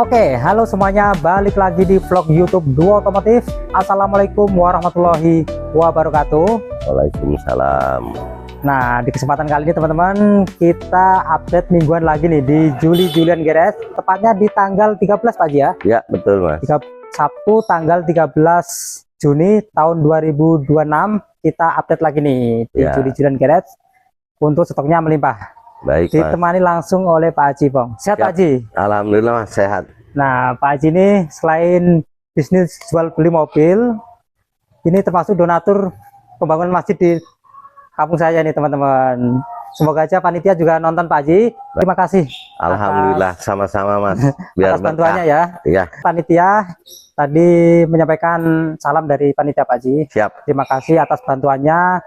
Oke, halo semuanya, balik lagi di vlog YouTube Duo Otomotif. Assalamualaikum warahmatullahi wabarakatuh. Waalaikumsalam. Nah, di kesempatan kali ini teman-teman, kita update mingguan lagi nih di Julian Garage, tepatnya di tanggal 13 Pak Haji ya. Ya, betul Mas. Sabtu tanggal 13 Juni tahun 2026 kita update lagi nih di Ya. Julian Garage untuk stoknya melimpah. Baik Mas. Ditemani langsung oleh Pak Haji Bong. Sehat Pak Haji? Alhamdulillah Mas, sehat. Nah, Pak Haji ini selain bisnis jual beli mobil, ini termasuk donatur pembangunan masjid di kampung saya nih teman-teman. Semoga aja panitia juga nonton Pak Haji. Terima kasih. Alhamdulillah, sama-sama Mas. Biar Atas bantuannya ya. Ya, Panitia tadi menyampaikan salam dari panitia Pak Haji. siap. Terima kasih atas bantuannya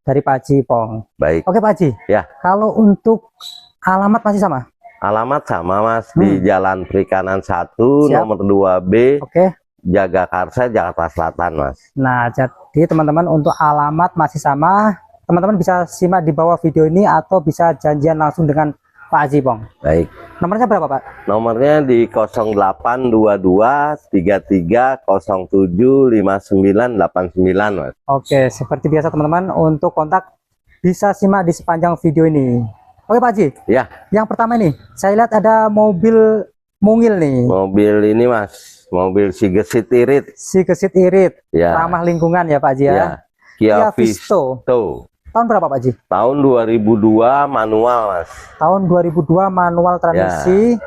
dari Pak Haji Pong. Baik. Oke Pak Haji. Ya. Kalau untuk alamat masih sama? Alamat sama Mas, di Jalan Perikanan 1, Siap. nomor 2B, Oke. Jagakarsa, Jakarta Selatan Mas. Nah, jadi teman-teman untuk alamat masih sama. Teman-teman bisa simak di bawah video ini atau bisa janjian langsung dengan Pak Haji Pong. Baik. Nomornya berapa Pak? Nomornya di 0822 33 07 5989 Mas. Oke, seperti biasa teman-teman, untuk kontak bisa simak di sepanjang video ini. Oke Pak Haji, Ya, yang pertama ini saya lihat ada mobil mungil nih, mobil ini Mas, mobil si Gesit Irit. si Gesit Irit, Ya. ramah lingkungan ya Pak Haji ya. Ya. Kia Visto. Tahun berapa Pak Haji? Tahun 2002 manual Mas. Tahun 2002 manual transmisi.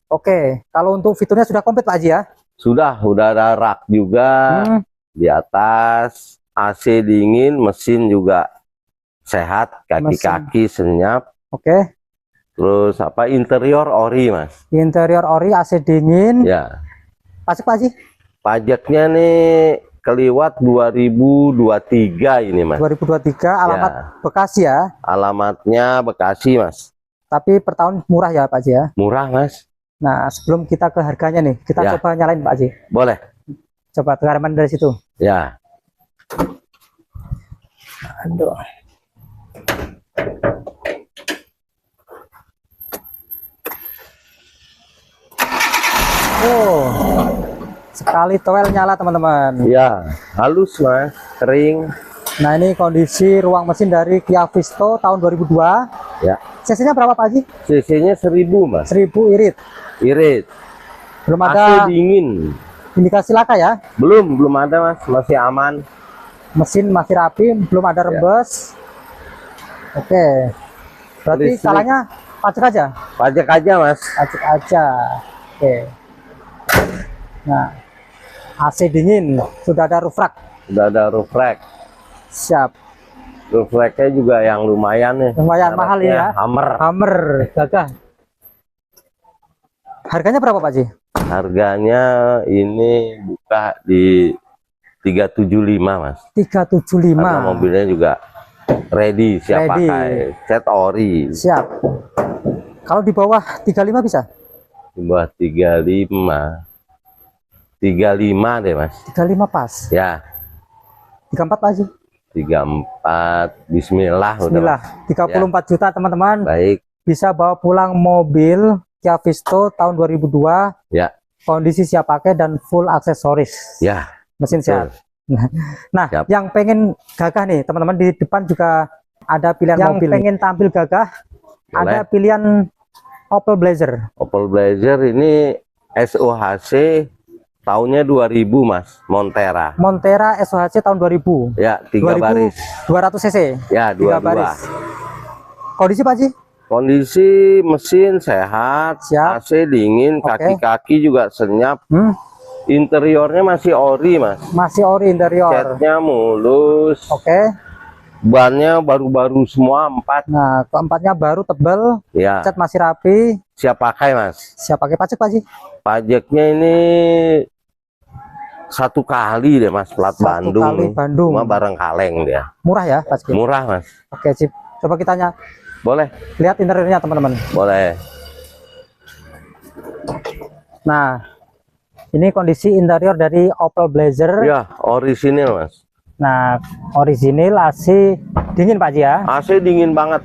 Oke, kalau untuk fiturnya sudah komplit Pak Haji ya? Sudah ada rak juga di atas, AC dingin, mesin juga sehat, kaki-kaki senyap. Oke, Terus apa, interior ori Mas. interior ori, AC dingin. Ya. Pajak Pak Haji? Pajaknya nih keliwat 2023 ini Mas. 2023, alamat Bekasi ya. Alamatnya Bekasi Mas. Tapi per tahun murah ya Pak Haji ya. Murah Mas. Nah, sebelum kita ke harganya nih, kita Ya. coba nyalain Pak Haji. Boleh. Coba tekanan dari situ. Ya. Aduh. Oh, sekali toel nyala teman-teman. Ya, halus Mas, kering. Nah, ini kondisi ruang mesin dari Kia Visto tahun 2002. Ya. CC-nya berapa Pak Haji? CC-nya 1000 Mas. 1000 irit. Irit. Belum AC ada dingin. indikasi laka ya. Belum ada Mas, masih aman. Mesin masih rapi, belum ada rembes. Oke. Berarti Listrik. salahnya pajak aja. Pajak aja Mas. Pajak aja. Oke. Nah, AC dingin, sudah ada roof rack. Udah ada roof rack. Siap. Roof racknya juga yang lumayan nih. Lumayan mahal ya. Hammer. Hammer, gagah. Harganya berapa Pak Haji? Harganya ini buka di 375 Mas. 375. Karena mobilnya juga ready, siap Ready. pakai. Set ori. Siap. Kalau di bawah 35 bisa? Di bawah 35. 35 deh Mas. 35 pas. Ya, 34 Pak Haji. 34. Bismillah. Bismillah. Udah, 34 juta teman-teman. baik. Bisa bawa pulang mobil Kia Visto tahun 2002. Ya. Kondisi siap pakai dan full aksesoris. Ya. Mesin Betul. sehat. Nah, Siap. yang pengen gagah nih teman-teman, di depan juga ada pilihan Yang mobil. Pengen tampil gagah, Boleh. ada pilihan Opel Blazer. Opel Blazer ini SOHC tahunnya 2000 Mas. Montera. Montera SOHC tahun 2000. Ya, 3 baris. 200 cc. Ya, 3 22. baris. Kondisi Pak Haji? Kondisi mesin sehat, Siap. AC dingin, Oke. kaki-kaki juga senyap. Hmm, Interiornya masih ori Mas. masih ori interior. Catnya mulus. Oke. Bannya baru-baru semua 4. Nah, keempatnya baru, tebal, Ya, cat masih rapi, siap pakai Mas. siap pakai pajak Pak Haji. Pajaknya ini 1 kali deh Mas, plat 1 Bandung. kali Bandung. Cuma bareng kaleng dia. Murah ya pajaknya. Murah Mas. Oke, sip. Coba kita Boleh, lihat interiornya teman-teman. boleh. Nah, ini kondisi interior dari Opel Blazer. Ya, orisinil Mas. Nah, orisinil, AC dingin Pak Haji ya. AC dingin banget.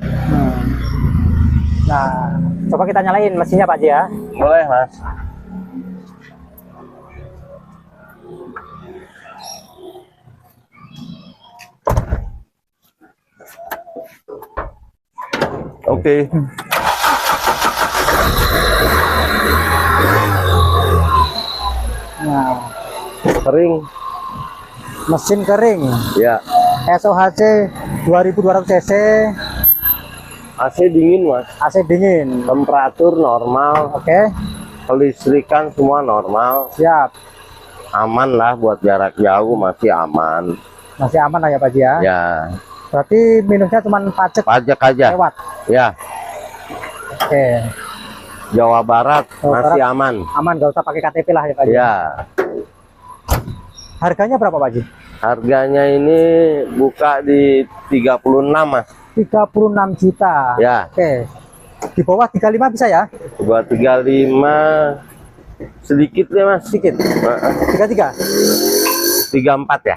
Nah, coba kita nyalain mesinnya Pak Haji ya. Boleh Mas. Oke. Nah, Kering. mesin kering. Ya. SOHC 2200 cc, AC dingin mas. AC dingin. Temperatur normal. Oke, Kelistrikan semua normal. siap. Aman lah buat jarak jauh, masih aman. Masih aman lah ya Pak Haji ya. Ya. Berarti minusnya cuma pajak Pajak aja. lewat. Ya. Oke, Jawa Barat Jawa masih Barat. aman. aman, gak usah pakai KTP lah ya Pak Haji. Ya. Harganya berapa Pak Haji? Harganya ini buka di 36 mas. 36 juta. Ya. Oke. Di bawah 35 bisa ya? Buat 35 sedikit deh mas. Sedikit. 33. 34 ya.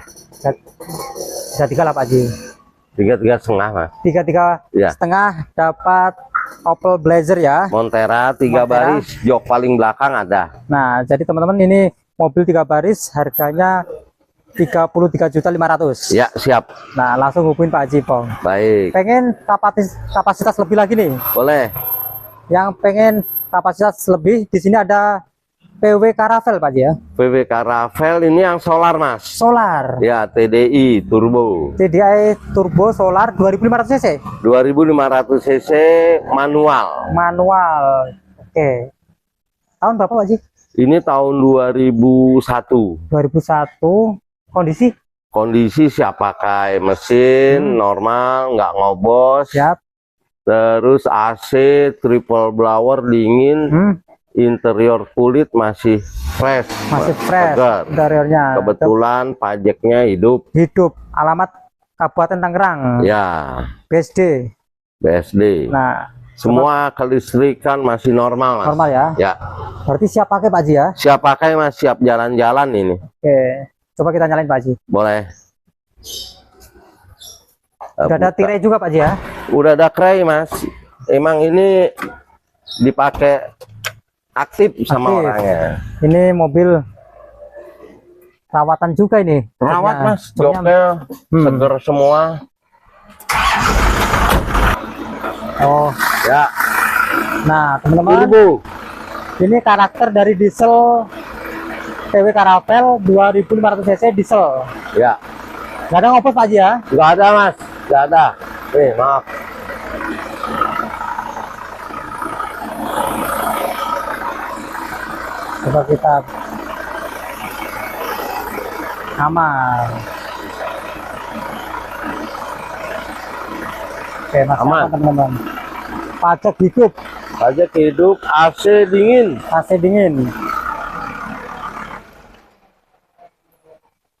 33 lah Pak Haji. 33,5 mas. 33 Ya. setengah dapat Opel Blazer ya. Montera 3 Montera. baris, jok paling belakang ada. Nah, jadi teman-teman ini mobil 3 baris harganya 33.500.000. Ya siap. Nah, langsung hubungin Pak Haji Pong. Baik. Pengen kapasitas lebih lagi nih. Boleh. Yang pengen kapasitas lebih di sini ada PW Caravelle Pak Haji ya. PW Caravelle ini yang solar mas. Solar. Ya TDI turbo. TDI turbo solar 2500 cc. 2500 cc manual. Manual. Oke. Tahun berapa Pak Haji? Ini tahun 2001. 2001. Kondisi siap pakai mesin normal, nggak ngobos. siap. Terus AC triple blower dingin. Interior kulit masih fresh. Masih fresh segar. interiornya. Kebetulan pajaknya hidup. Alamat Kabupaten Tangerang. Ya. BSD. BSD. Nah, Semua kelistrikan masih normal mas. normal ya. Ya. Berarti siap pakai Pak Haji ya. Siap pakai mas, siap jalan-jalan ini. Oke. Coba kita nyalain Pak Haji. Boleh. Udah ada Buka. tirai juga Pak Haji ya. Udah ada kray mas. Emang ini dipakai aktif sama Aktif. orangnya. Ini mobil rawatan juga ini. Rawat Joknya- mas, joknya seger semua. Oh, Ya. nah teman-teman, Turbo. ini karakter dari diesel PW Caravelle 2500 cc diesel. Ya. Gak ada ngopos Pak Haji ya. Nggak ada mas, nggak ada. Maaf. Coba kita aman. Oke, masih Aman. aman teman-teman. Pajak hidup, Pajak hidup, AC dingin. AC dingin.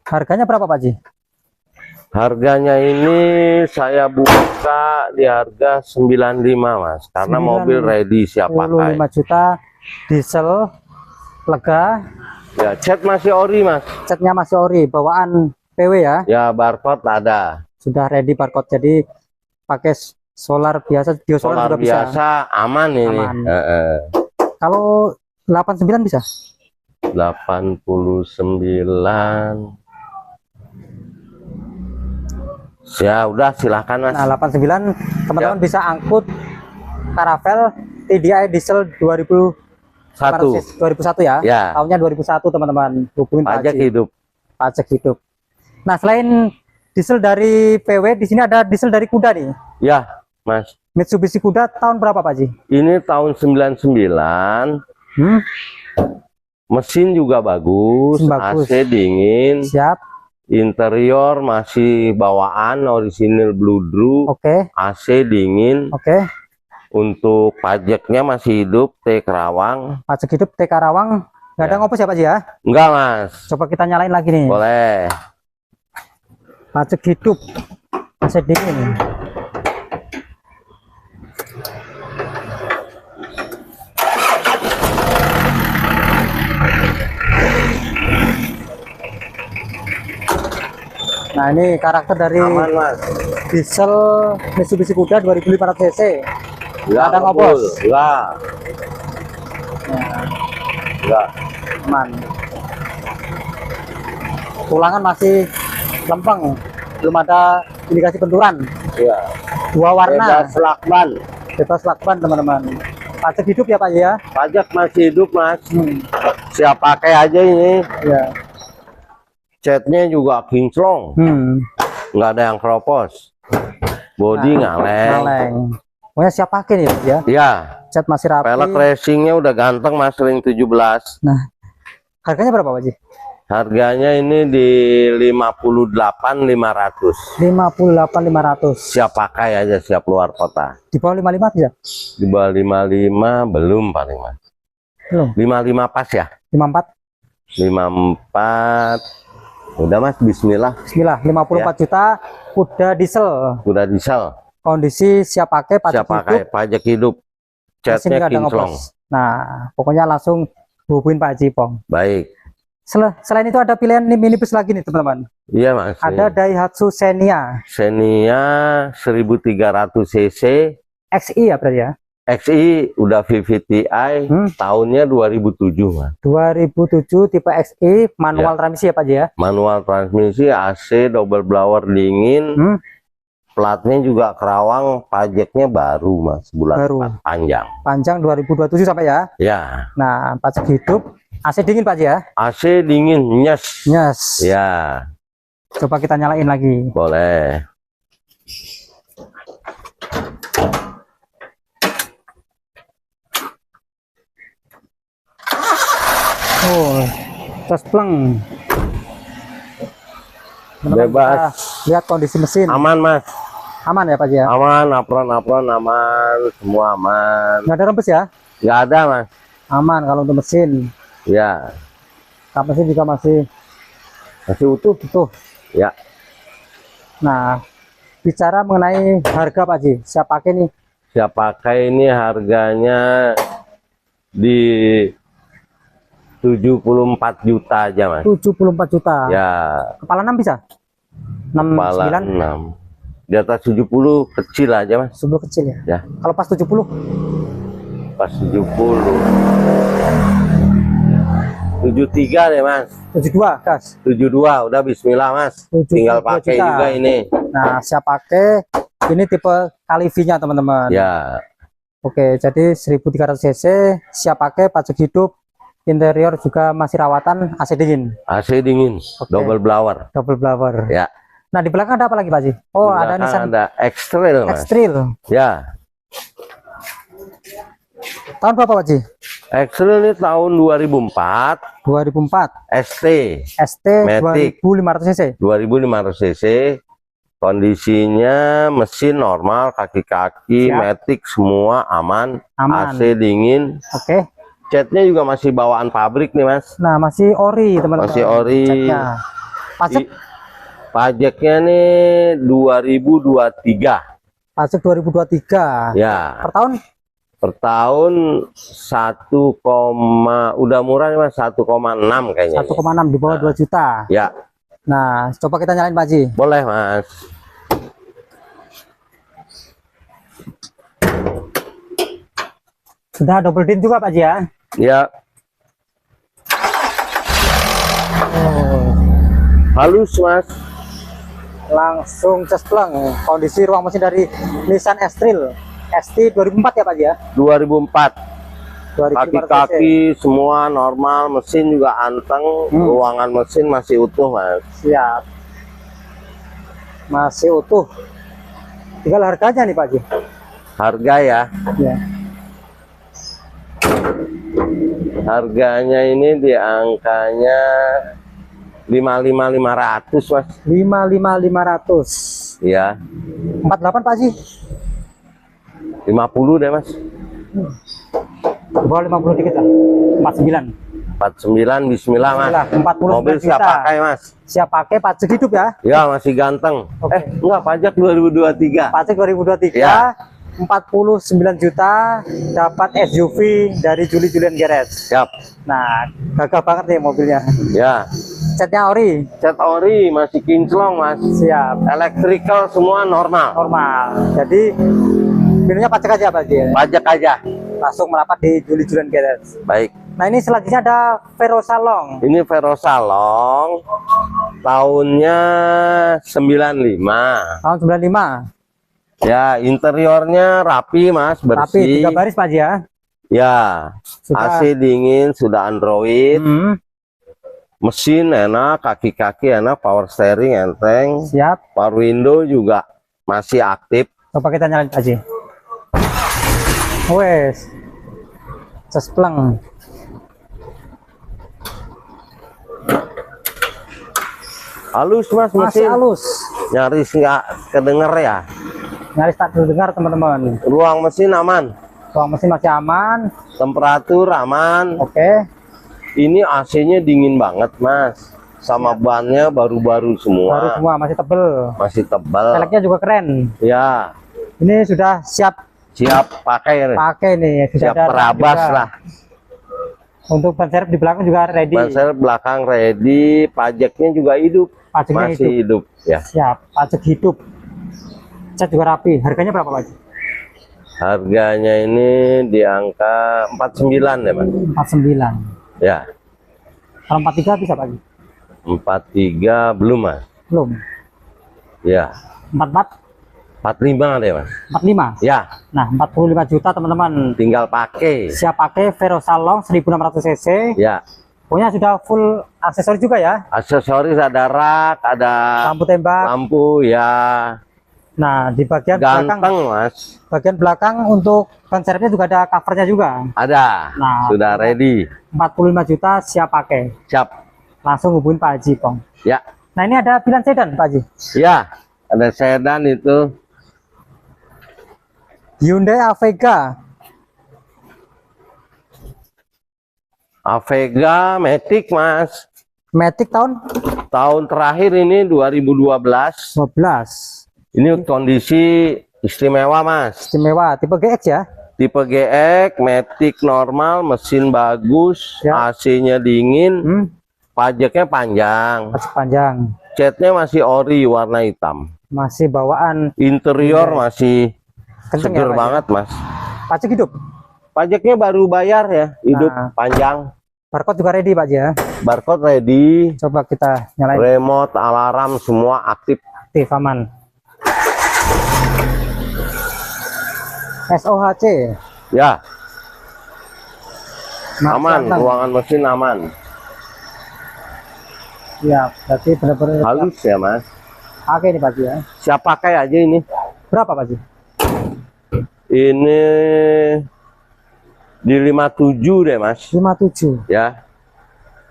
Harganya berapa Pak Haji? Harganya ini saya buka di harga 95 mas, karena mobil ready siap pakai. 25 juta diesel lega, Ya, cat masih ori mas. catnya masih ori, bawaan PW ya. Ya, barcode ada. Sudah ready barcode, jadi pakai solar biasa, biosolar Solar juga bisa. biasa aman ini. Aman. Kalau Kalau 89 bisa? 89. Ya udah silakan mas. Nah, 89 teman-teman bisa angkut Caravelle TDI diesel 2001 ya. Ya. Tahunnya 2001 teman-teman. Hubungin Pak Pajak Haji. hidup. Pajak hidup. Nah, selain diesel dari PW, di sini ada diesel dari Kuda nih. Ya mas. Mitsubishi Kuda tahun berapa Pak Haji? Ini tahun 99. Mesin juga bagus. Mesin bagus. AC dingin. Siap. Interior masih bawaan orisinil Bludru. Oke. AC dingin. Oke. Untuk pajaknya masih hidup. T Kerawang. Pajak hidup T Karawang. Nggak ada Ya. ngopos ya Pak Haji ya? Enggak mas. Coba kita nyalain lagi nih. Boleh. Pajak hidup. AC dingin. Nah, ini karakter dari Aman mas. diesel Mitsubishi Kuda 2500 cc. Enggak ada ngebul. ngopos. Enggak. Enggak. Aman. Tulangan masih lempeng, belum ada indikasi benturan. Iya. Dua warna, Bebas lakban. bebas lakban teman-teman. Pajak hidup ya Pak ya? Pajak masih hidup Mas. Hmm. Siap pakai aja ini. Ya. Catnya juga kinclong, nggak ada yang keropos. Bodi ngaleng. Ngaleng. Pokoknya siap pakai nih ya? Ya. Cat masih rapi. Pelek racingnya udah ganteng Mas, ring 17. Nah, harganya berapa Pak Ji? Harganya ini di 58.500. 58.500. Siap pakai aja, siap luar kota. Di bawah 55 bisa? Di bawah 55 belum paling Mas. Belum. 55 pas ya? 54. 54. Udah Mas, bismillah. Bismillah, 54 juta, udah diesel. Udah diesel. Kondisi siap pakai, pajak Siap pakai, hidup. pajak hidup. Mesin Catnya nggak ada kinclong. ngoplos. Nah, pokoknya langsung hubungin Pak Haji Pong. Baik. Selain itu ada pilihan minibus lagi nih teman-teman. Iya Mas. Ada Daihatsu Xenia Xenia 1300 cc. XI ya berarti ya? XI udah VVTi, tahunnya 2007 Mas. 2007 tipe XI, manual transmisi ya Pak Haji ya? Manual transmisi, AC, double blower dingin. Platnya juga Kerawang, pajaknya baru Mas, bulan Baru. panjang. Panjang 2027 sampai ya? Ya. Nah, pajak hidup, AC dingin Pak Haji ya? AC dingin, nyes. Yes. Ya. Coba kita nyalain lagi. Boleh. Oh, terus pleng. Bebas. Lihat kondisi mesin. Aman Mas. Aman ya Pak Haji ya? Aman, apron aman, semua aman. Nggak ada rembes ya? Nggak ada Mas. Aman kalau untuk mesin. Ya. Kap mesin juga masih utuh. Ya. Nah, bicara mengenai harga Pak Haji, siap pakai nih. Siap pakai ini harganya di 74 juta aja Mas. 74 juta. Ya. Kepala 6 bisa? 6, Kepala 9? 6. Di atas 70 kecil aja Mas. Sebelum kecil ya? Ya. Kalau pas 70? Pas 70. 73 deh Mas. 72 gas. 72 udah bismillah Mas. 72 Tinggal pakai juta. juga ini. Nah, siap pakai. Ini tipe Kalivi-nya teman-teman. Ya. Oke, jadi 1300 cc, siap pakai, pajak hidup, interior juga masih rawatan, AC dingin. AC dingin, Oke. double blower. Double blower. Ya. Nah, di belakang ada apa lagi Pak Haji? Oh, Di ada belakang Nissan ada X-Trail Mas. X-Trail. Ya. Tahun berapa Pak Haji? X-Trail ini tahun 2004. 2004. ST ST Matic. 2500 cc. 2500 cc. Kondisinya mesin normal, kaki-kaki, Siap. Matic semua aman. Aman. AC dingin. Oke. Catnya juga masih bawaan pabrik nih Mas. Nah, masih ori teman-teman. Masih ori. Catnya. Pajak Pajaknya nih 2023. pajak 2023. Ya. Per tahun Per tahun 1, udah murah nih Mas, 1,6 kayaknya. 1,6 di bawah 2 juta. Ya. Nah, coba kita nyalain Pak Haji. Boleh Mas. Sudah double din juga Pak Haji ya. Ya. Oh, Halus Mas. langsung cespleng. Kondisi ruang mesin dari Nissan X-Trail ST 2004 ya Pak Haji ya. 2004. 2500 cc. Kaki-kaki semua normal, mesin juga anteng, ruangan mesin masih utuh Mas. Siap. Masih utuh. Tinggal harganya nih Pak Haji. Harga ya. Ya. Harganya ini di angkanya 55.500 Mas. 55.500. Ya. 48 Pak Haji. 50 deh Mas. Bawah 50 dikit lah. 49. 49 bismillah Mas. Bismillah, 49 Mobil siap juta. pakai Mas. Siap pakai, pajak hidup ya. Ya masih ganteng. Oke. Enggak, pajak 2023. Pajak 2023. Ya. 49 juta dapat SUV dari Julian Garage. Siap. Nah, gagah banget nih mobilnya. Ya. Catnya ori. Cat ori masih kinclong Mas. Siap. Electrical semua normal. Normal. Jadi minumnya pajak aja Pak Haji. Pajak aja. Langsung merapat di Julian Garage. Baik. Nah, ini selanjutnya ada Verosa Long. Ini Verosa Long. Tahunnya 95. Tahun 95. Ya, interiornya rapi Mas, Rapi, bersih. 3 baris Pak Haji ya. Ya, Sudah. AC dingin, sudah Android. Mesin enak, kaki-kaki enak, power steering enteng. Siap. Power window juga masih aktif. Coba kita nyalain Pak Haji. Wes. Cespleng. Halus Mas, Masih mesin. halus. Nyaris nggak kedenger ya. Nyaris tak terdengar teman-teman. Ruang mesin aman. Ruang mesin masih aman. Temperatur aman. Oke. Ini AC-nya dingin banget Mas. Sama bannya baru-baru semua. Baru semua, masih tebel. Masih tebal. Velgnya juga keren. Ya, Ini sudah siap siap pakai. pakai nih. Sudah Siap ada terabas juga. lah. Untuk ban serep di belakang juga ready. Ban serep belakang ready. Pajaknya juga hidup. Pajaknya Masih hidup ya. Siap, pajak hidup. Cat juga rapi. Harganya berapa Pak Haji? Harganya ini di angka 49 ya Mas. 49. Ya, Kalau 43 bisa Pak Haji? 43 belum Mas. Belum. Ya, 44, 45 deh Mas. 45. Ya, Nah, 45 juta teman-teman. tinggal pakai. Siap pakai Vero Salon 1600 cc. Ya, Pokoknya sudah full aksesoris juga ya. aksesoris ada rak, ada Lampu tembak. lampu ya. Nah, di bagian belakang, Ganteng Mas. bagian belakang untuk ban serepnya juga ada covernya juga. Ada. Nah, Sudah ready. 45 juta siap pakai. Siap. Langsung hubungin Pak Haji Pong. Ya. Nah, ini ada pilihan sedan Pak Haji. Ya, ada sedan itu. Hyundai Avega. Avega Matic Mas. Matic tahun Tahun terakhir ini 2012. 12. Ini kondisi istimewa Mas. Istimewa tipe GX ya. Tipe GX, Matic normal, mesin bagus, Ya. AC-nya dingin, Hmm, pajaknya panjang. pajak panjang. Catnya masih ori warna hitam. Masih bawaan Interior masih kenceng seger ya, Pak, banget Mas. pajak hidup. Pajaknya baru bayar ya, hidup Nah. panjang. Barcode juga ready Pak Haji ya. Barcode ready, Coba kita nyalain. remote, alarm semua aktif. Aktif aman. SOHC. Ya, Nah, aman, siap, ruangan mesin aman. ya, berarti benar-benar Halus ya Mas. pakai nih Pak Haji ya. Siap pakai aja ini. Berapa Pak Haji? Ini di 57 deh Mas. 57. Ya,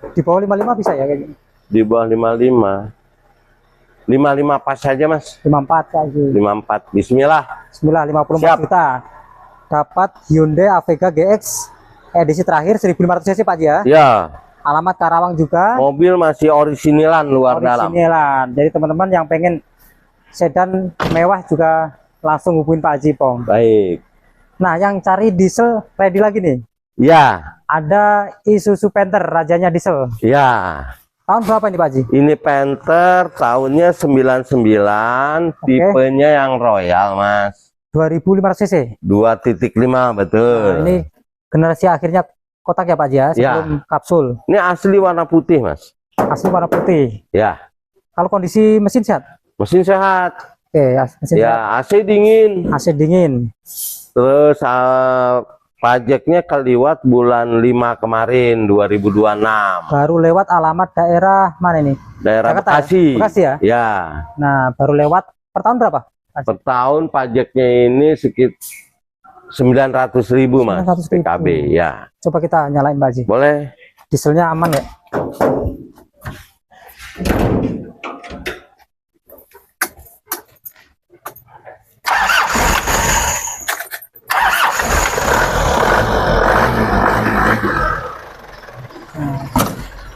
Di bawah 55 bisa ya kayaknya. di bawah 55. 55 pas saja Mas. 54 Pak Haji. 54. Bismillah. Bismillah, 54 Siap. juta. Dapat Hyundai Avega GX edisi terakhir 1500 cc Pak Haji ya. Ya, Alamat Karawang juga. mobil masih orisinilan luar dalam. Originalan. Jadi teman-teman yang pengen sedan mewah juga langsung hubungin Pak Haji Pong. Baik. Nah, yang cari diesel ready lagi nih. Ya, Ada Isuzu Panther, rajanya diesel. ya. Tahun berapa ini Pak Haji? Ini Panther tahunnya 99, tipenya yang Royal Mas. 2500 cc. 2.5 betul. Nah, ini generasi akhirnya kotak ya Pak Haji ya, sebelum kapsul. Ini asli warna putih Mas. Asli warna putih. Ya, Kalau kondisi mesin sehat? mesin sehat. Oke, mesin sehat. Ya, AC dingin. AC dingin. Terus pajaknya keliwat bulan 5 kemarin 2026. Baru lewat alamat daerah mana ini? Daerah Jakarta ya? Bekasi. Bekasi ya? Ya, Nah, baru lewat per tahun berapa? per tahun pajaknya ini sekitar 900.000 Mas. 900.000. PKB ya. Coba kita nyalain Pak Haji. Boleh. Dieselnya aman ya?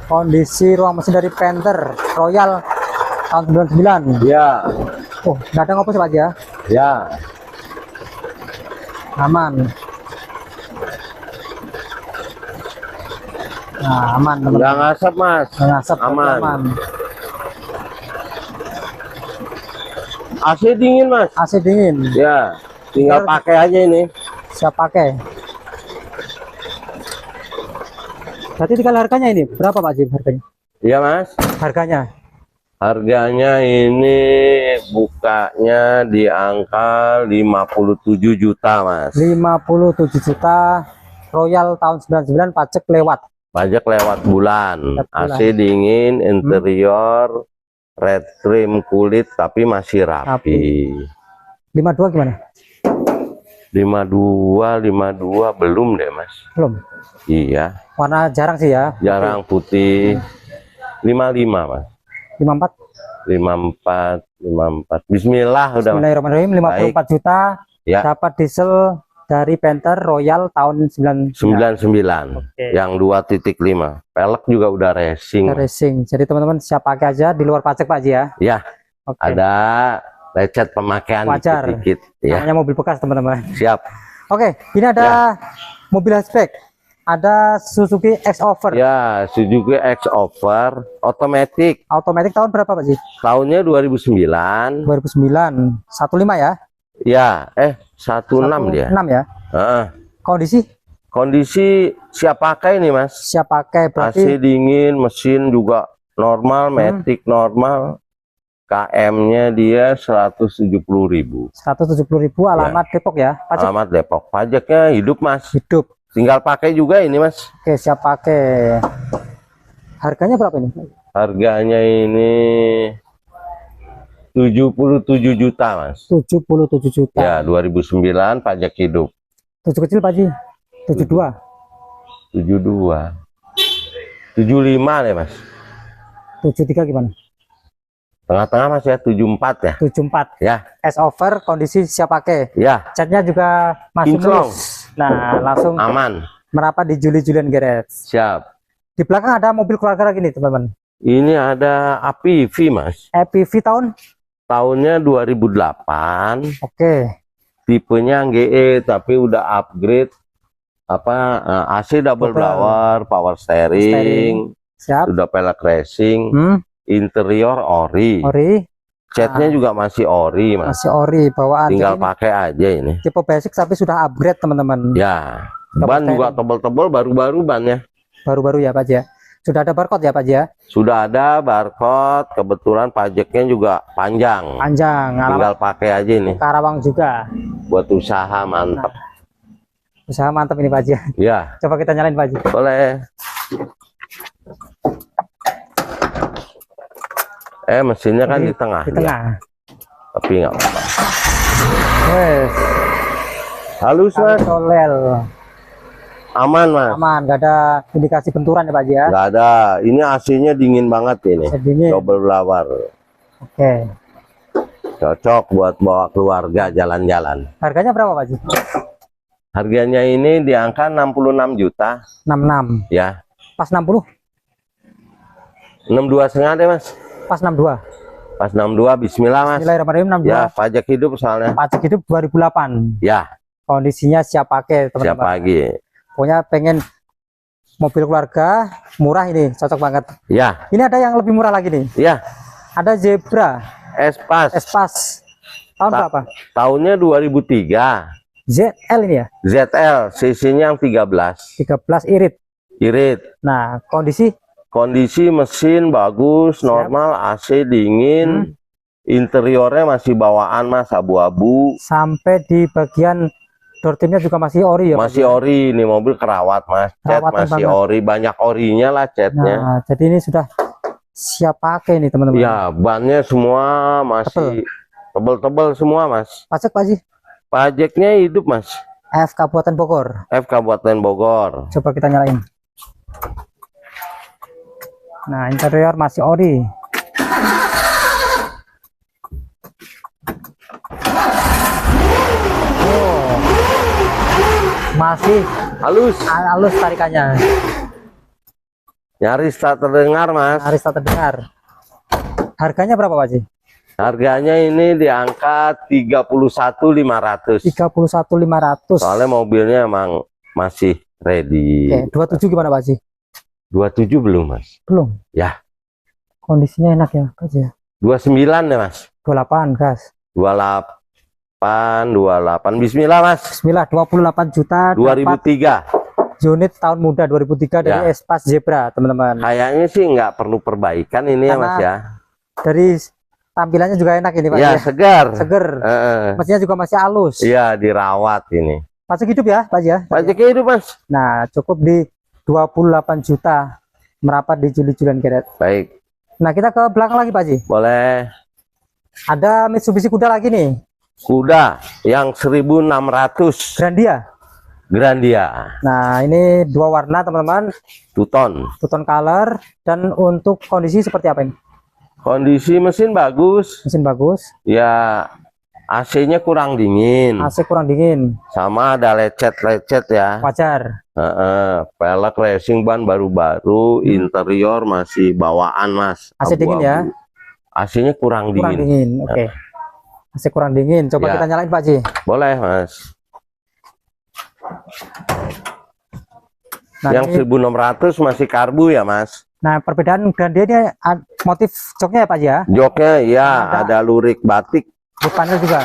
Kondisi ruang mesin dari Panther Royal tahun 99. Ya, Oh, nggak ada ngopo sih Pak Haji ya? ya. Aman. Nah, aman teman-teman. Nggak ngasap Mas. Nggak ngasap, Aman. aman. AC dingin Mas. AC dingin. Ya, tinggal pakai aja ini. Siap pakai. Berarti tinggal harganya ini berapa Pak Haji harganya? Iya Mas. Harganya Harganya ini buka bukanya di angka 57 juta, Mas. 57 juta. Royal tahun 99, pajak lewat. Pajak lewat bulan. Lewat bulan. AC dingin, interior, red trim kulit tapi masih rapi. 52 gimana? 52 belum deh, Mas. Belum. Iya, Warna jarang sih ya. jarang putih. 55, Mas. 54. 54. Bismillah udah. Mas. Bismillahirrahmanirrahim. 54 juta. Ya. Dapat diesel dari Panther Royal tahun 99. 99. Oke. Yang 2.5. Pelek juga udah racing. Racing. Jadi teman-teman siap pakai aja di luar pajak Pak Haji ya. Ya, Oke. ada lecet pemakaian Wajar. dikit-dikit ya. Namanya mobil bekas teman-teman. Siap. Oke, ini ada mobil hatchback. Ada Suzuki X-Over. Ya, Suzuki X-Over otomatis. Automatic tahun berapa Pak Haji? Tahunnya 2009. 2009. 15 ya? Ya, 16 dia. 6 ya. Heeh. Kondisi Kondisi siap pakai nih, Mas. siap pakai berarti AC dingin, mesin juga normal, matic normal. KM-nya dia 170.000. 170.000, alamat Depok ya. Pajak Alamat Depok. Pajaknya hidup, Mas. hidup. Tinggal pakai juga ini, Mas. Oke, siap pakai. Harganya berapa ini? Harganya ini 77 juta, Mas. 77 juta. Ya, 2009 pajak hidup. 7 kecil Pak Haji. 72. 72. 75 deh, Mas. 73 gimana? Tengah-tengah, Mas ya, 74 ya. 74. Ya, S-Over kondisi siap pakai. ya, Catnya juga masih Kinclong. mulus. Nah, langsung aman. merapat di Juli Julian Garage. Siap. Di belakang ada mobil keluarga lagi nih, teman-teman. Ini ada APV, Mas. EPV tahun. Tahunnya 2008. Oke. Tipenya GE tapi udah upgrade AC double blower, power steering, Siap. sudah pelek racing, interior ori. Ori. Catnya juga masih ori, Mas. Masih ori bawaan. Tinggal Jadi pakai aja ini. tipe basic tapi sudah upgrade teman-teman. Ya, Double ban juga steering. tebel-tebel, baru-baru bannya. Baru-baru ya Pak Haji ya. Sudah ada barcode ya Pak Haji ya. Sudah ada barcode, kebetulan pajaknya juga panjang. Panjang. Tinggal pakai aja ini. Karawang juga. Buat usaha mantap. Usaha mantap ini Pak Haji. Ya, Coba kita nyalain Pak Haji. boleh. Mesinnya kan di tengah. Di dia. tengah. Tapi nggak apa-apa. Wes. Halus, Mas. Solel. Aman, Mas. Aman, nggak ada indikasi benturan ya Pak Haji ya. Nggak ada. Ini AC-nya dingin banget ini. Sedingin. Double blower. Oke. Cocok buat bawa keluarga jalan-jalan. Harganya berapa Pak Haji? Harganya ini di angka 66 juta. 66. Ya. Pas 60? 62,5 deh, Mas. Pas 62. Pas 62, bismillah, Mas. Bismillahirrahmanirrahim. 62. Ya, pajak hidup soalnya. Pajak hidup 2008. Ya, Kondisinya siap pakai siap teman-teman. pagi. Pokoknya pengen mobil keluarga murah ini, cocok banget. Ya, Ini ada yang lebih murah lagi nih. ya. Ada Zebra Espas. Espas. Tahun berapa? Tahunnya 2003. ZL ini ya. ZL, cc-nya yang 13. 13 irit. Irit. Nah, kondisi mesin bagus, Siap. normal, AC dingin. Interiornya masih bawaan, Mas, abu-abu. sampai di bagian door trimnya juga masih ori ya. Pak? Masih ori, ini mobil kerawat, Mas. Cat Kerawatan masih banget. ori, banyak orinya lah catnya. Nah, jadi ini sudah siap pakai nih teman-teman. Ya, bannya semua masih tebel-tebel semua, Mas. Pajak Pak Haji. Pajaknya hidup, Mas. F Kabupaten Bogor. F Kabupaten Bogor. Coba kita nyalain. Nah, interior masih ori. Oh. Masih Halus, halus tarikannya. nyaris tak terdengar, Mas. Harus tak terdengar. Harganya berapa Pak Haji? Harganya ini di angka 31.500. 31.500. Soalnya mobilnya emang masih ready. Oke, 27 gimana Pak Haji? 27 belum, Mas? Belum. Ya. Kondisinya enak ya Pak Haji. 29 deh, Mas. 28 gas. 28. Bismillah, Mas. Bismillah, 28 juta. 2003. Unit tahun muda 2003 dari Ya. Espas Zebra, teman-teman. Kayaknya sih nggak perlu perbaikan ini ya, Mas Karena ya. Dari Tampilannya juga enak ini Pak. Ya, Ya. segar. Seger. Mesinnya juga masih halus. Iya, dirawat ini. Pajak hidup ya Pak ya. Pajaknya itu Mas. Nah, cukup di 28 juta merapat di Juli-Julian Geret. Baik, Nah, kita ke belakang lagi Pak Ji. boleh. Ada Mitsubishi Kuda lagi nih. Kuda yang 1600 Grandia. Grandia, Nah, ini dua warna teman-teman. two-tone. Two-tone color. Dan untuk kondisi seperti apa ini? Kondisi mesin bagus. Mesin bagus. Ya, AC-nya kurang dingin. AC kurang dingin. Sama ada lecet-lecet ya. Wajar. Pelek racing ban baru-baru, interior masih bawaan Mas. AC dingin ya. AC-nya kurang Kurang dingin. dingin. Oke. AC kurang dingin. Coba Ya. kita nyalain Pak Ji. Boleh Mas. Nah, Yang ini, 1600 masih karbu ya Mas. nah perbedaan Grandia ini motif joknya ya Pak Ji ya. Joknya ya ada lurik batik. Depannya juga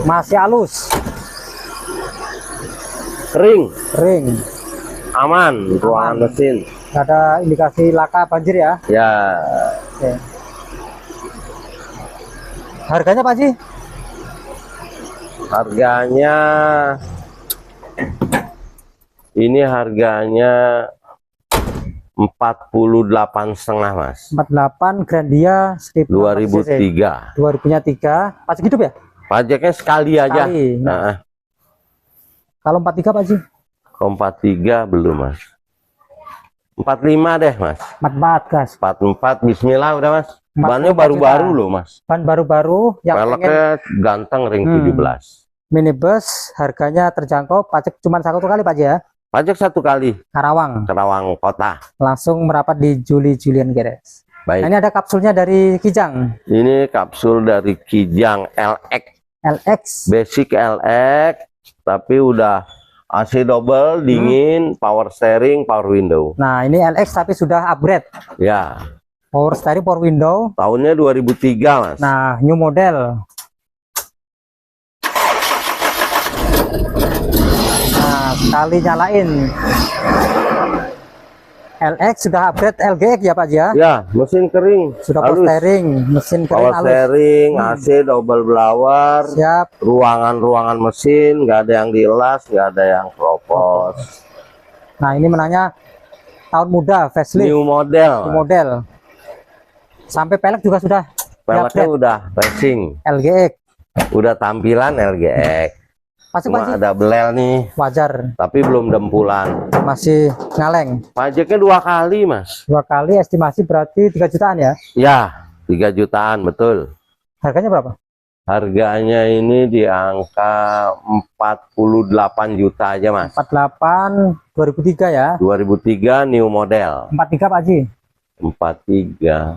masih halus, Kering, ring, aman, ruangan mesin. nggak ada indikasi laka banjir ya. Ya, Oke. Harganya Pak Ji? harganya ini harganya 48,5 Mas. 48 Grandia 2003. 2000-nya 3 pajak hidup ya? Pajaknya sekali aja. Sekali. Nah, Kalau 43 Pak Ji? 43 belum Mas. 45 deh Mas. 44 gas. 44 Bismillah udah Mas. 44 Bannya baru-baru loh Mas. Ban baru-baru yang pengen Peleknya ganteng ring 17. minibus, harganya terjangkau, pajak cuma satu kali Pak Ji ya. Pajak satu kali Karawang, Kerawang kota. langsung merapat di Juli-Julian Garage. Nah, Baik. ini ada kapsulnya dari Kijang Ini kapsul dari Kijang LX. LX. Basic LX tapi udah AC double, dingin, power steering, power window. Nah, ini LX tapi sudah upgrade. Ya, Power steering, power window. tahunnya 2003 Mas. Nah, new model. Nah, sekali nyalain. LX sudah upgrade LGX ya Pak Ji ya. Ya, mesin kering. Sudah power halus. steering, mesin kering Power halus. steering, AC double blower, Siap. ruangan-ruangan mesin, nggak ada yang dielas, nggak ada yang keropos. Nah, ini menanya tahun muda, facelift, New model. new model. Sampai pelek juga sudah Peleknya di-upgrade. udah racing, LGX. udah tampilan LGX. Pasti Cuma Pak Ji ada belel nih, wajar, tapi belum dempulan. masih ngaleng. Pajaknya 2 kali Mas. 2 kali estimasi berarti 3 jutaan ya. Ya, 3 jutaan betul. Harganya berapa? Harganya ini di angka 48 juta aja Mas. 48 2003 ya. 2003 new model. 43 Pak Ji. 43.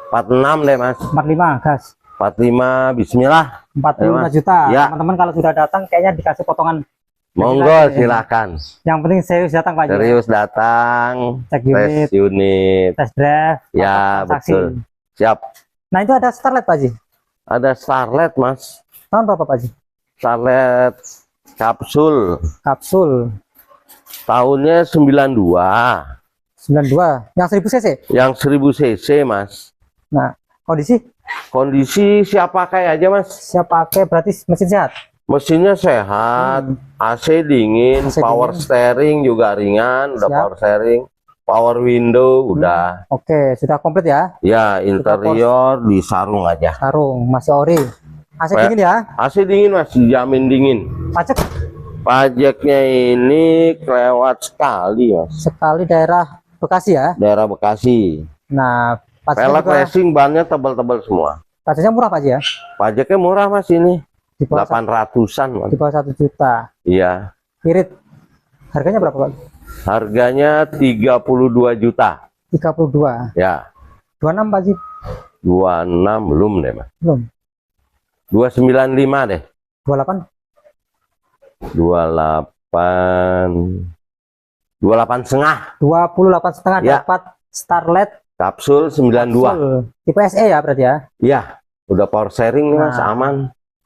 46 deh Mas. 45 gas. 45 Bismillah. 45 Mas. juta. Ya. Teman-teman kalau sudah datang kayaknya dikasih potongan. Monggo silakan. Yang penting serius datang Pak Ji. Serius datang. Cek Tes unit, unit. test drive, Ya, transaksi. betul. Siap. Nah, itu ada Starlet Pak Ji. Ada Starlet Mas. Tahun berapa Pak Ji? Starlet kapsul. Kapsul Tahunnya 92. 92 yang 1000 cc. Yang 1000 cc Mas. Nah, kondisi Kondisi siap pakai aja Mas. siap pakai berarti mesin sehat. Mesinnya sehat, AC dingin, AC power dingin. steering juga ringan, udah Siap. power steering, power window udah. Oke, sudah komplit ya. Ya, interior disarung aja. Sarung masih ori. AC Pak. dingin ya. AC dingin Mas, dijamin dingin. Pajak Pajaknya ini kelewat sekali Mas. sekali daerah Bekasi ya. Daerah Bekasi. Nah, pajaknya Pelek juga racing bannya tebal-tebal semua. pajaknya murah Pak Ji ya. Pajaknya murah Mas ini. Di bawah 800-an Mas. di bawah 1 juta. Iya. Irit. Harganya berapa Pak? Harganya 32 juta. 32. Ya. 26 Pak Ji. 26 belum deh Mas. Belum. 295 deh. 28. 28 setengah 28 setengah Ya. dapat Starlet kapsul 92. full. Tipe SE ya berarti ya. Iya, udah power sharing nih Mas, Nah. aman.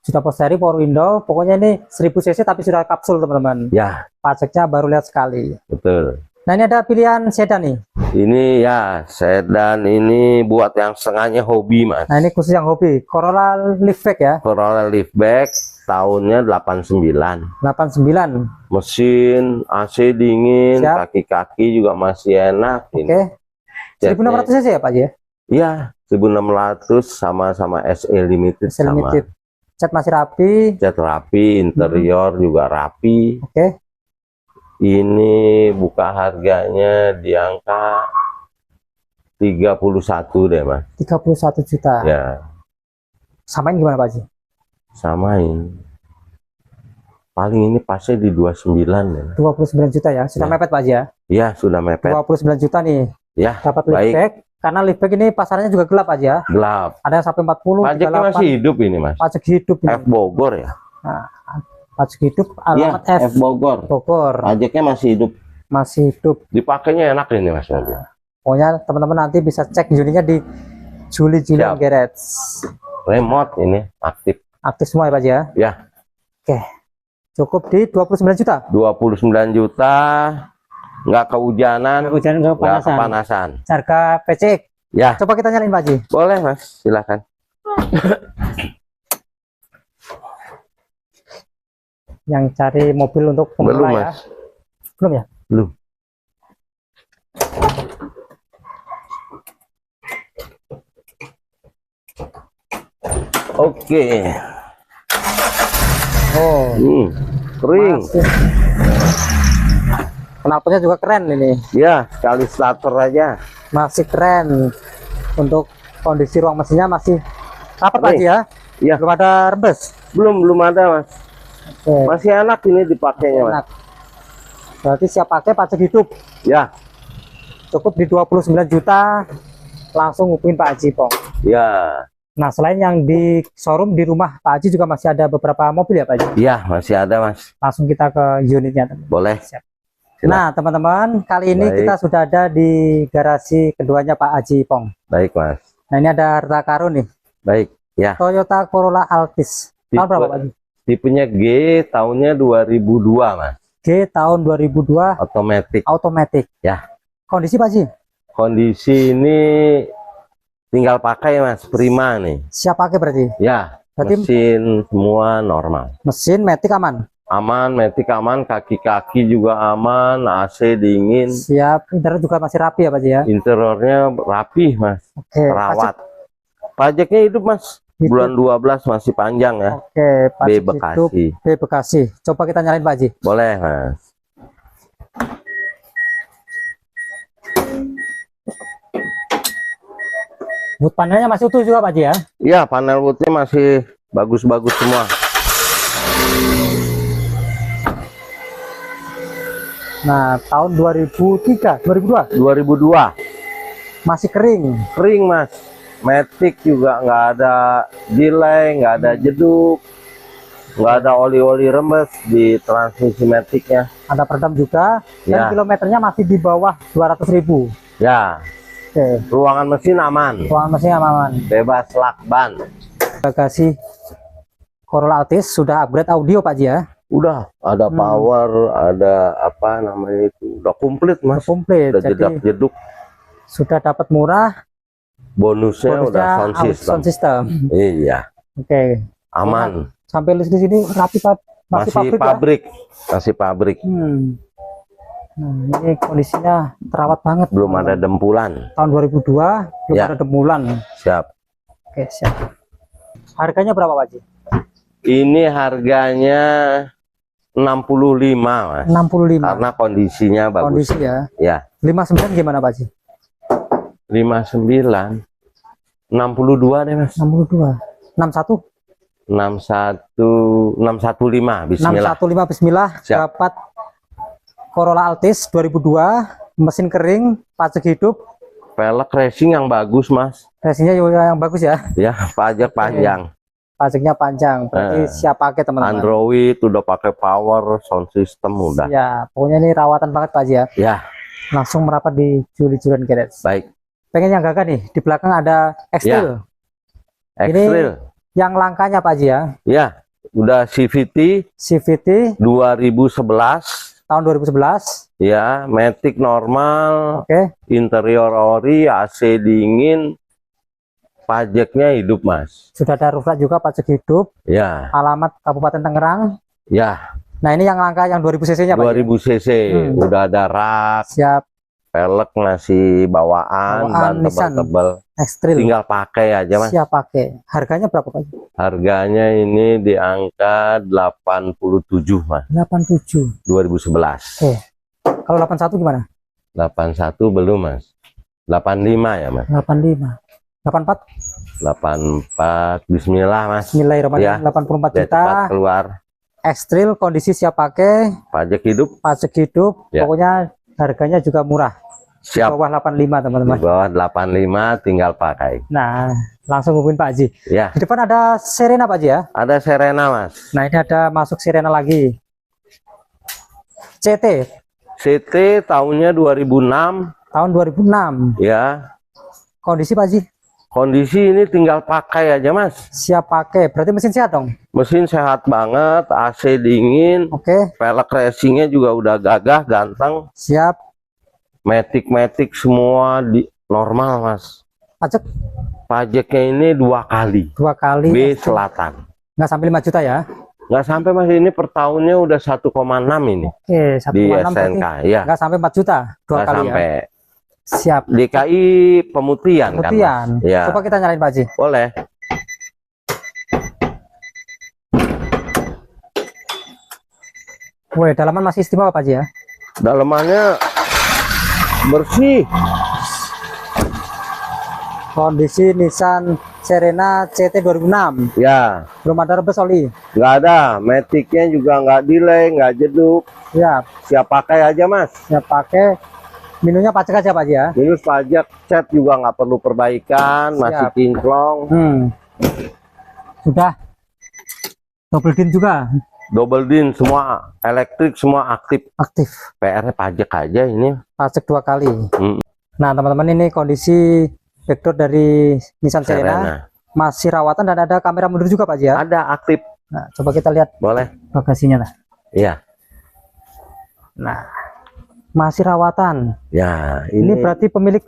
Sudah power steering, power window. Pokoknya ini 1000 cc tapi sudah kapsul teman-teman. Ya, Pajaknya baru lihat sekali. betul. Nah, ini ada pilihan sedan nih. Ini ya sedan, ini buat yang setengahnya hobi Mas. Nah, ini khusus yang hobi. Corolla liftback ya. Corolla liftback, tahunnya 89. 89. Mesin AC dingin, Siap. kaki-kaki juga masih enak. Oke. 1600 cc ya Pak Haji ya? Iya, 1600, sama-sama SE Limited, SE sama. Limited. Cat masih rapi. Cat rapi, interior juga rapi. Oke. Ini buka harganya di angka 31 deh Mas. 31 juta. Ya, Samain gimana Pak Haji? samain. Paling ini pasnya di 29 deh. 29 juta ya. Sudah Ya. mepet Pak Haji ya? Ya, sudah mepet. 29 juta nih. Ya, Dapat baik. liftback. Karena liftback ini pasarnya juga gelap aja. Gelap. Ada yang sampai 40, Pajaknya 38. masih hidup ini Mas. Pajak hidup ini. F Bogor ya? Nah, pajak hidup Iya, alamat F Bogor. Bogor. Pajaknya masih hidup. Masih hidup. Dipakainya enak ini Mas mobil. Pokoknya teman-teman nanti bisa cek unitnya di Juli Julian Siap. Garage. Remote ini aktif. Aktif semua ya Pak Haji ya? Ya, Oke. Cukup di 29 juta. 29 juta. Nggak kehujanan, Hujan nggak kepanasan. kepanasan. Harga PCX. Ya, Coba kita nyalain Pak Haji. boleh Mas, silakan. Yang cari mobil untuk Belum pemula ya. Mas, Belum ya? belum. Oke. Oh. Kering. Masih. Knalpotnya juga keren ini. Ya, sekali starter aja. Masih keren. Untuk kondisi ruang mesinnya masih rapat Pak Haji ya. Iya. Belum ada rembes. Belum ada Mas. Oke. Masih enak ini dipakainya Mas. Enak. Berarti siap pakai pajak hidup. Ya, Cukup di 29 juta. Langsung hubungin Pak Haji Pong. ya, Nah, selain yang di showroom, di rumah Pak Haji juga masih ada beberapa mobil ya Pak Haji. ya masih ada Mas. Langsung kita ke unitnya. Boleh. Siap. Silakan. Nah, teman-teman, kali ini Baik. kita sudah ada di garasi keduanya Pak Haji Pong. Baik Mas. Nah, ini ada Harta Karun nih. Baik. Ya. Toyota Corolla Altis. Tahun berapa Pak Haji? Tipenya G, tahunnya 2002 Mas. G tahun 2002, Otomatis. automatic. Ya. Kondisi Pak Haji? Kondisi ini tinggal pakai Mas, prima nih. Siap pakai berarti? Ya, Berarti mesin semua normal. mesin matic aman? Aman, matic aman, kaki-kaki juga aman, AC dingin. Siap. Interior juga masih rapi ya Pak Haji ya? Interiornya rapih Mas, Oke. terawat. Pajaknya hidup Mas, Hidup. bulan 12 masih panjang ya. Oke, B pajak hidup Bekasi. B Bekasi. Coba kita nyalain Pak Haji. Boleh Mas. Boot panelnya masih utuh juga Pak Haji ya? Iya, panel woodnya masih bagus-bagus semua. Nah, tahun 2003, 2002 2002. masih kering. Kering Mas. Matic juga nggak ada delay, nggak ada jeduk, nggak ada oli-oli rembes di transmisi maticnya. Ada peredam juga dan Ya. kilometernya masih di bawah 200.000. Ya, Oke, ruangan mesin aman, ruangan mesinnya aman. bebas lakban. Bagasi Corolla Altis sudah upgrade audio Pak Haji ya? Udah ada power, ada apa namanya itu, udah komplit Mas. Komplit. Udah Jadi jedak-jeduk. sudah dapat murah. Bonusnya udah sound system. Iya, Oke, aman. sampai list di sini rapi Pak. Masih pabrik, ya? pabrik, masih pabrik. Nah, ini kondisinya terawat banget. Belum ada dempulan. Tahun 2002 belum Ya. ada demulan. Siap. Oke, siap. Harganya berapa Pak Haji? Ini harganya 65 Mas. 65. Karena kondisinya bagus. Kondisi ya. Ya, 59 gimana Pak Haji? 59. 62 deh Mas. 62. 61. 615. Bismillah. 615 bismillah. Siap. Dapat Corolla Altis 2002, mesin kering, pajak hidup, Velg racing yang bagus Mas. racingnya juga yang bagus ya. Ya, pajak panjang. Pajaknya panjang, berarti siap pakai teman-teman. Android udah pakai power, sound system udah. Ya, pokoknya ini rawatan banget Pak Haji ya. Ya, Langsung merapat di Juli Julian Garage. baik. Pengen yang gagah nih, di belakang ada X-Trail. X-Trail. Yang langkanya Pak Haji ya. Ya, udah CVT CVT 2011. tahun 2011. Ya, Matic normal, Oke. interior ori, AC dingin, pajaknya hidup mas. Sudah ada roof rack juga, pajak hidup. Ya, Alamat Kabupaten Tangerang. ya. Nah, ini yang langka yang 2000 cc-nya, Pak. 2000 cc, udah ada rak, Siap. pelek ngasih bawaan, ban Nissan tebal-tebal. Ekstril. Tinggal pakai aja mas. Siap pakai. Harganya berapa, Pak? Harganya ini di angka 87 mas. 87. 2011. Oke. Kalau 81 gimana? 81 belum mas. 85 ya mas. 85. 84. 84. Bismillah mas. Bismillahirrahmanirrahim. Ya, 84 biar juta. cepat keluar. Ekstril, kondisi siap pakai, Pajak hidup pajak hidup. Ya. Pokoknya harganya juga murah. Di siap. bawah 85, Di teman-teman. bawah 85 tinggal pakai. Nah, langsung hubungin Pak Haji. Ya, Di depan ada Serena, Pak Haji ya. ada Serena mas. Nah, ini ada masuk Serena lagi. CT CT tahunnya 2006 tahun 2006. ya. Kondisi Pak Haji Kondisi ini tinggal pakai aja mas. siap pakai. Berarti mesin sehat dong. Mesin sehat banget, AC dingin, Oke, pelek racingnya juga udah gagah, ganteng. siap. Matic semua di normal mas. Pajak Pajaknya ini 2 kali. 2 kali. B Selatan. Nggak sampai 5 juta ya. Nggak sampai mas, ini per tahunnya udah 1,6 ini Oke, di 1,6 SNK berarti ya. nggak sampai 4 juta. 2 Nggak kali sampai. ya. Siap. DKI Pemutihan kan Pemutihan. mas? Ya, Coba kita nyalain Pak Haji. boleh. Woi, dalaman masih istimewa Pak Haji ya. Dalamannya bersih. Kondisi Nissan Serena CT 2006. Ya, Belum ada rebes oli. nggak ada. Maticnya juga nggak delay, nggak jeduk. Siap. Siap pakai aja mas. Siap pakai. Minunya pajak aja Pak Haji ya. Minus pajak, cat juga nggak perlu perbaikan, masih Siap. kinclong. Sudah. Double din juga Double din semua, elektrik semua aktif. aktif. PR-nya pajak aja ini. Pajak 2 kali. Hmm. Nah, teman-teman, ini kondisi backdoor dari Nissan Serena. Masih rawatan dan ada kamera mundur juga Pak Haji ya. Ada aktif, Nah, coba kita lihat boleh. bagasinya lah. Iya. Nah, masih rawatan. Ya, Ini ini berarti pemilik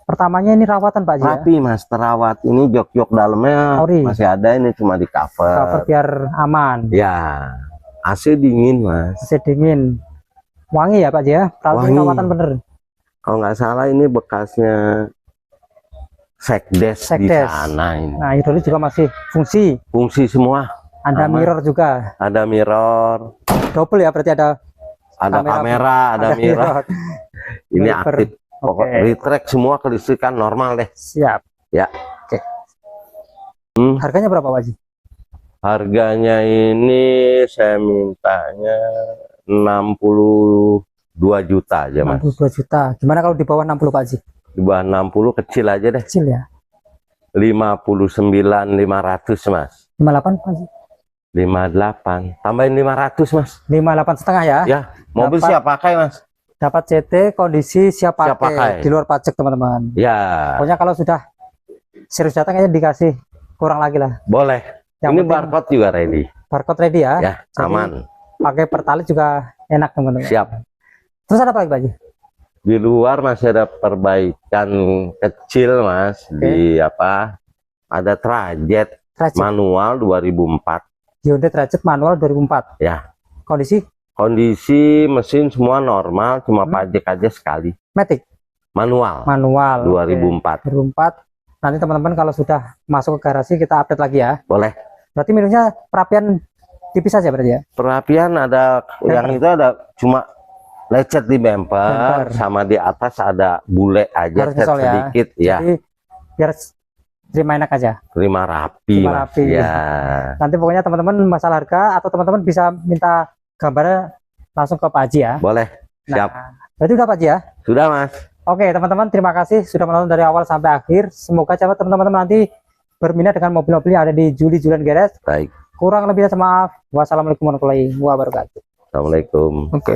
pertamanya ini rawatan Pak Haji ya. rapi mas, terawat. Ini jok-jok dalamnya Ori. masih ada, ini cuma di Cover cover. biar aman. Ya, AC dingin mas. Masih dingin. Wangi ya Pak Haji ya. Berarti Wangi. rawatan bener. Kalau nggak salah ini bekasnya sekdes di Sekdes. sana ini. Nah, hidrolik juga masih fungsi. Fungsi semua. Ada Aman. mirror juga. Ada mirror, Double ya, berarti ada ada kamera, ada mirror. Ini Wiper. aktif. Pokok Oke. retract semua, kelistrikan normal deh. Siap. Ya. Oke. Hmm. Harganya berapa Pak Haji? Harganya ini saya mintanya 62 juta aja mas. 62 juta. Gimana kalau di bawah 60 Pak Haji? Di bawah 60 kecil aja deh. Kecil ya. 59.500 mas. 58 Pak Haji. 58 tambahin 500 mas. 58 setengah ya. Ya, mobil Dapat. siap pakai mas. Dapat CT, kondisi siap pakai, Siap pakai. di luar pajak teman-teman. Ya, Pokoknya kalau sudah serius datang aja dikasih kurang lagi lah. boleh. Yang Ini penting barcode juga ready. barcode ready ya. Ya, Jadi, aman. Pakai pertalite juga enak teman-teman. Siap. Terus ada apa lagi Pak Haji? Di luar masih ada perbaikan kecil mas. Di apa? Ada trajet Trajet. manual 2004. Hyundai Trajet manual 2004. Ya. Kondisi Kondisi mesin semua normal, cuma pajak aja sekali. Matic Manual. manual. 2004. 2004. Nanti teman-teman kalau sudah masuk ke garasi kita update lagi ya. Boleh. Berarti minusnya perapian tipis saja berarti ya. Perapian ada yang itu ada cuma lecet di bumper, Bumper. sama di atas ada bule aja Harus cat nyesol ya. sedikit ya. Jadi biar terima enak aja. Terima rapi, Terima Mas. rapi. Ya. Nanti pokoknya teman-teman masalah harga atau teman-teman bisa minta gambarnya langsung ke Pak Haji ya. Boleh. Siap. Nah, berarti udah Pak Haji ya. Sudah, Mas. Oke teman-teman, terima kasih sudah menonton dari awal sampai akhir. Semoga teman-teman nanti berminat dengan mobil-mobil yang ada di Juli Julian Garage. Baik. Kurang lebihnya maaf. Wassalamualaikum warahmatullahi wabarakatuh. Assalamualaikum. Oke.